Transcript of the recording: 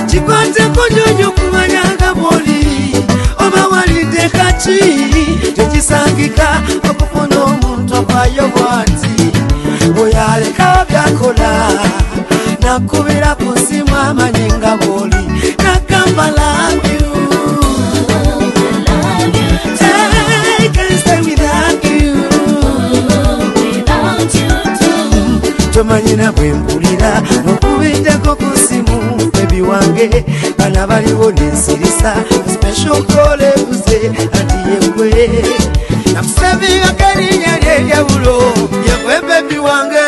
Chikwate kunyonyo kumanyanga boli oba walide kachi tekisangika okufuna omuntu kwayo bwati oyaleka byakola nakubira kusimu amanyenga boli nakamba love you. I can't stay without you. Tomanyina bwempulira nokubindeko kusimu baby wange bana baliwo nensirisa special call ebuze ati yegwe nakusabinga kalinya lyejawulo yegwe baby wange